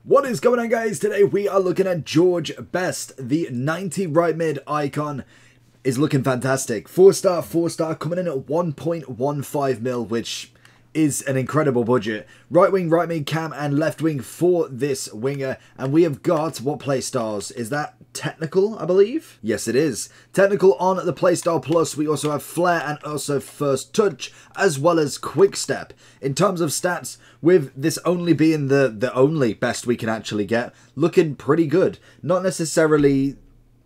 What is going on, guys? Today we are looking at George Best. The 90 right mid icon is looking fantastic. 4-star, coming in at 1.15 mil, which is an incredible budget. Right wing, right mid cam, and left wing for this winger. And we have got, what play styles? Is that technical, I believe? Yes, it is. Technical on the playstyle plus. We also have flair and also first touch, as well as quick step. In terms of stats, with this only being the only best we can actually get, looking pretty good. Not necessarily,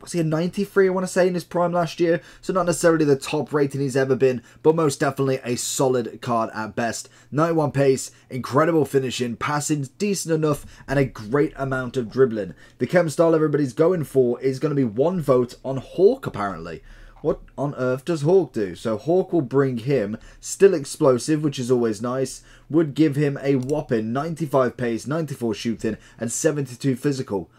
was he a 93, I want to say, in his prime last year? So not necessarily the top rating he's ever been, but most definitely a solid card at best. 91 pace, incredible finishing, passing decent enough, and a great amount of dribbling. The chem style everybody's going for is going to be one vote on Hawk, apparently. What on earth does Hawk do? So Hawk will bring him still explosive, which is always nice. Would give him a whopping 95 pace, 94 shooting, and 72 physical.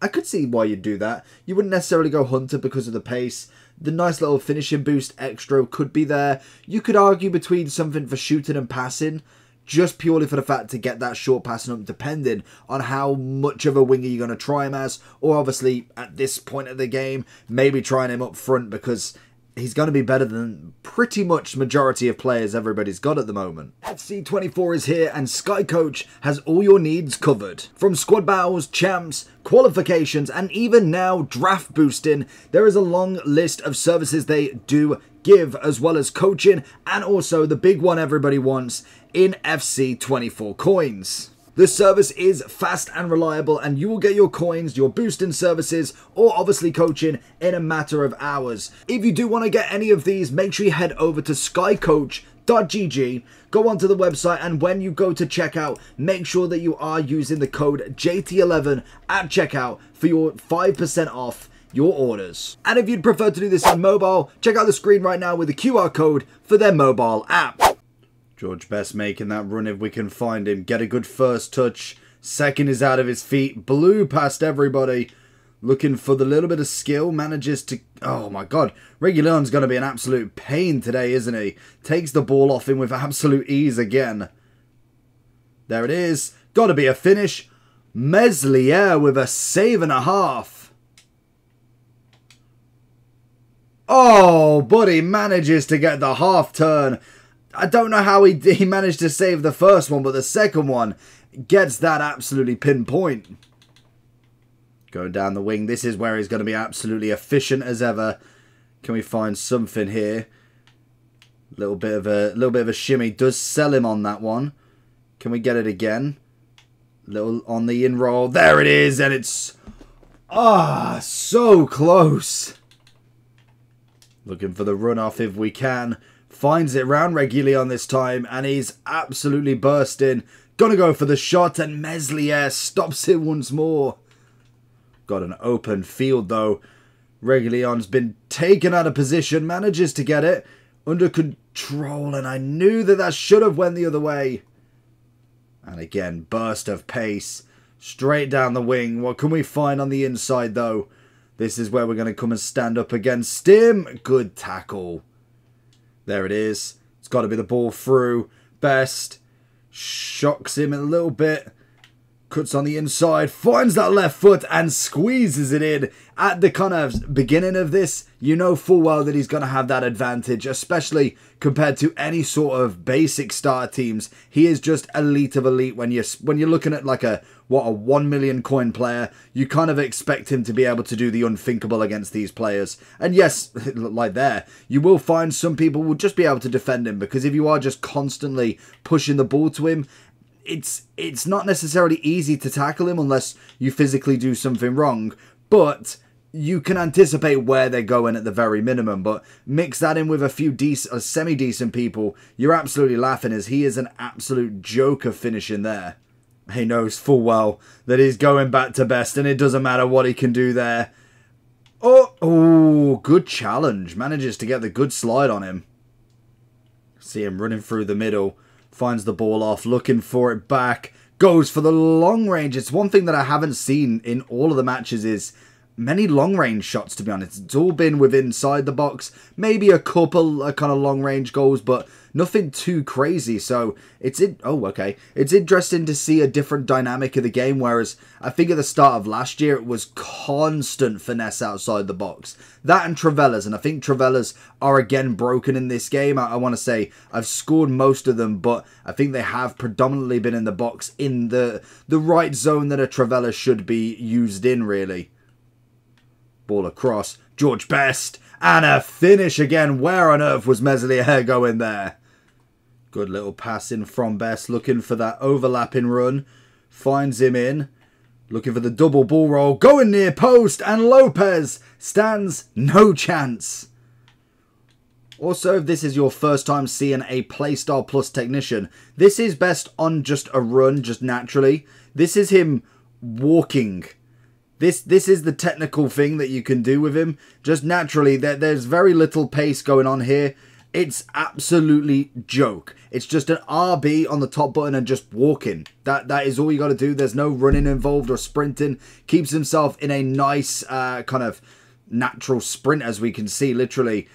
I could see why you'd do that. You wouldn't necessarily go Hunter because of the pace. The nice little finishing boost extra could be there. You could argue between something for shooting and passing, just purely for the fact to get that short passing up, depending on how much of a winger you're going to try him as. Or obviously, at this point of the game, maybe trying him up front because he's going to be better than pretty much majority of players everybody's got at the moment. EAFC24 is here and Sky Coach has all your needs covered. From squad battles, champs, qualifications, and even now draft boosting, there is a long list of services they do give, as well as coaching and also the big one everybody wants in FC24 coins. This service is fast and reliable, and you will get your coins, your boosting services, or obviously coaching in a matter of hours. If you do want to get any of these, make sure you head over to skycoach.gg, go onto the website, and when you go to checkout, make sure that you are using the code JT11 at checkout for your 5% off your orders. And if you'd prefer to do this on mobile, check out the screen right now with the QR code for their mobile app. George Best making that run if we can find him. Get a good first touch. Second is out of his feet. Blew past everybody. Looking for the little bit of skill. Manages to... Oh my god. Reguilón's going to be an absolute pain today, isn't he? Takes the ball off him with absolute ease again. There it is. Got to be a finish. Meslier with a save and a half. Oh, but he manages to get the half turn. I don't know how he managed to save the first one, but the second one gets that absolutely pinpoint. Going down the wing. This is where he's going to be absolutely efficient as ever. Can we find something here? Little bit of a shimmy. Does sell him on that one. Can we get it again? Little on the in roll. There it is, and it's so close. Looking for the run off if we can. Finds it round Reguilón this time, and he's absolutely bursting. Gonna go for the shot, and Meslier stops it once more. Got an open field, though. Reguilón's been taken out of position, manages to get it under control, and I knew that should have went the other way. And again, burst of pace. Straight down the wing. What can we find on the inside, though? This is where we're going to come and stand up against him. Good tackle. There it is. It's got to be the ball through. Best. Shocks him a little bit. Cuts on the inside. Finds that left foot and squeezes it in. At the kind of beginning of this, you know full well that he's going to have that advantage, especially compared to any sort of basic star teams. He is just elite of elite. When you're looking at like a 1 million coin player, you kind of expect him to be able to do the unthinkable against these players. And yes, like there, you will find some people will just be able to defend him, because if you are just constantly pushing the ball to him, it's not necessarily easy to tackle him unless you physically do something wrong. But you can anticipate where they're going at the very minimum. But mix that in with a few semi-decent people, you're absolutely laughing, as he is an absolute joke of finishing there. He knows full well that he's going back to best, and it doesn't matter what he can do there. Oh, good challenge. Manages to get the good slide on him. See him running through the middle. Finds the ball off, looking for it back. Goes for the long range. It's one thing that I haven't seen in all of the matches is many long-range shots, to be honest. It's all been within inside the box. Maybe a couple kind of long-range goals, but nothing too crazy. So it's it's interesting to see a different dynamic of the game, whereas I think at the start of last year it was constant finesse outside the box. That and Trivelas, and I think Trivelas are again broken in this game. I want to say I've scored most of them, but I think they have predominantly been in the box in the right zone that a Trivela should be used in, really. Ball across, George Best, and a finish again. Where on earth was Meslier going there? Good little pass in from Best, looking for that overlapping run. Finds him in, looking for the double ball roll, going near post, and Lopez stands no chance. Also, if this is your first time seeing a Playstyle Plus technician, this is Best on just a run, just naturally. This is him walking. This is the technical thing that you can do with him. Just naturally, there's very little pace going on here. It's absolutely joke. It's just an RB on the top button and just walking. That is all you got to do. There's no running involved or sprinting. Keeps himself in a nice kind of natural sprint, as we can see. Literally,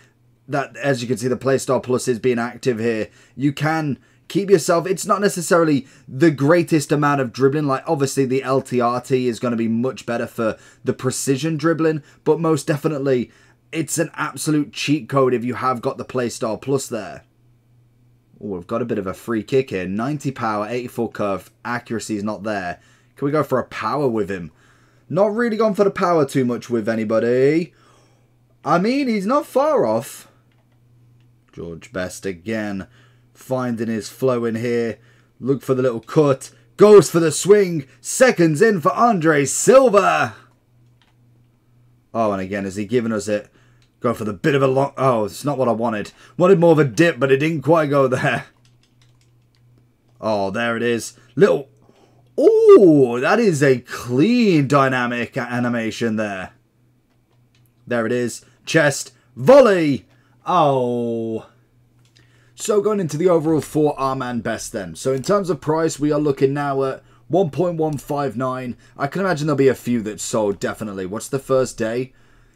that as you can see, the Playstyle Plus is being active here. You can keep yourself, it's not necessarily the greatest amount of dribbling. Like, obviously, the LTRT is going to be much better for the precision dribbling, but most definitely, it's an absolute cheat code if you have got the Playstyle Plus there. Oh, we've got a bit of a free kick here. 90 power, 84 curve, accuracy is not there. Can we go for a power with him? Not really gone for the power too much with anybody. I mean, he's not far off. George Best again. Finding his flow in here. Look for the little cut. Goes for the swing. Seconds in for Andre Silva. Oh, and again, is he giving us it? Go for the bit of a long... Oh, it's not what I wanted. Wanted more of a dip, but it didn't quite go there. Oh, there it is. Little... Oh, that is a clean dynamic animation there. There it is. Chest. Volley. Oh... So going into the overall for our man Best then. So in terms of price, we are looking now at 1.159. I can imagine there'll be a few that sold, definitely. What's the first day?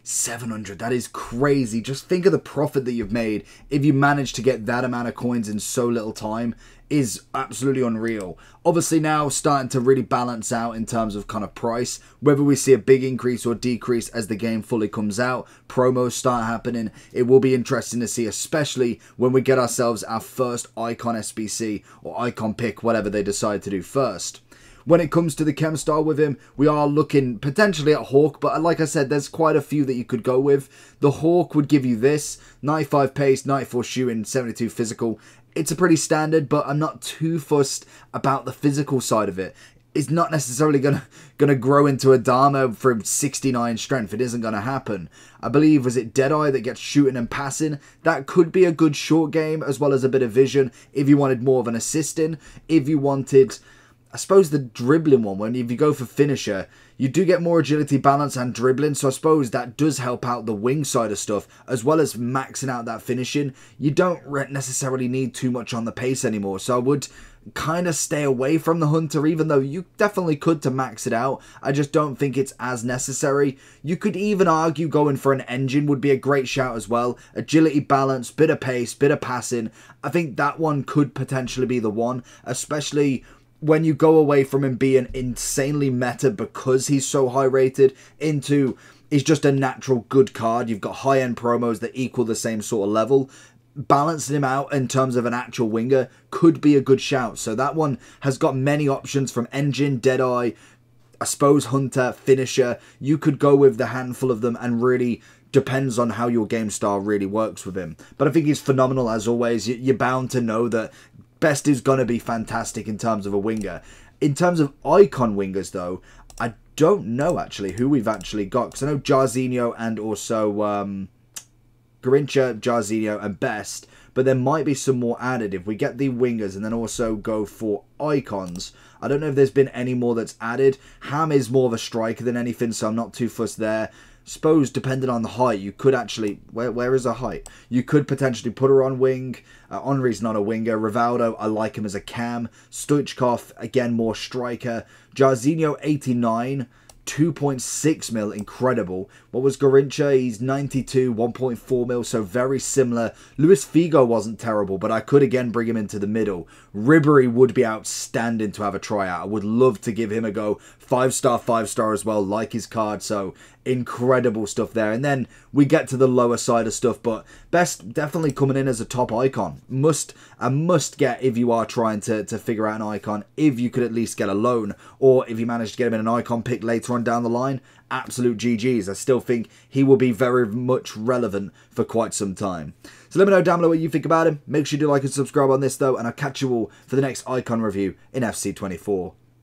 700. That is crazy. Just think of the profit that you've made if you manage to get that amount of coins in so little time. Is absolutely unreal. Obviously now starting to really balance out in terms of kind of price. Whether we see a big increase or decrease as the game fully comes out. Promos start happening. It will be interesting to see, especially when we get ourselves our first Icon SBC or Icon pick, whatever they decide to do first. When it comes to the chem style with him, we are looking potentially at Hawk, but like I said, there's quite a few that you could go with. The Hawk would give you this, 95 pace, 94 shooting, 72 physical. It's a pretty standard, but I'm not too fussed about the physical side of it. It's not necessarily gonna grow into a Dharma from 69 strength. It isn't gonna happen. I believe, was it Deadeye that gets shooting and passing? That could be a good short game, as well as a bit of vision, if you wanted more of an assisting. If you wanted... I suppose the dribbling one, when if you go for finisher, you do get more agility, balance and dribbling. So I suppose that does help out the wing side of stuff, as well as maxing out that finishing. You don't necessarily need too much on the pace anymore. So I would kind of stay away from the Hunter, even though you definitely could to max it out. I just don't think it's as necessary. You could even argue going for an engine would be a great shout as well. Agility, balance, bit of pace, bit of passing. I think that one could potentially be the one, especially... when you go away from him being insanely meta because he's so high rated into he's just a natural good card. You've got high-end promos that equal the same sort of level. Balancing him out in terms of an actual winger could be a good shout. So that one has got many options from Engine, Deadeye, I suppose Hunter, Finisher. You could go with the handful of them and really... depends on how your game style really works with him. But I think he's phenomenal as always. You're bound to know that Best is going to be fantastic in terms of a winger. In terms of icon wingers, though, I don't know actually who we've actually got. Because I know Jarzinho and also Garincha, Jarzinho and Best. But there might be some more added if we get the wingers and then also go for icons. I don't know if there's been any more that's added. Ham is more of a striker than anything, so I'm not too fussed there. Suppose, depending on the height, you could actually... Where is her height? You could potentially put her on wing. Henry's not a winger. Rivaldo, I like him as a cam. Stoichkov, again, more striker. Jarzinho, 89. 2.6 mil, incredible. What was Garincha? He's 92, 1.4 mil, so very similar. Luis Figo wasn't terrible, but I could again bring him into the middle. Ribery would be outstanding to have a tryout. I would love to give him a go. 5-star as well, like his card, so incredible stuff there. And then we get to the lower side of stuff, but Best definitely coming in as a top icon. Must get if you are trying to figure out an icon, if you could at least get a loan, or if you manage to get him in an icon pick later on down the line, absolute GG's. I still think he will be very much relevant for quite some time. So let me know down below what you think about him. Make sure you do like and subscribe on this though, and I'll catch you all for the next icon review in FC24.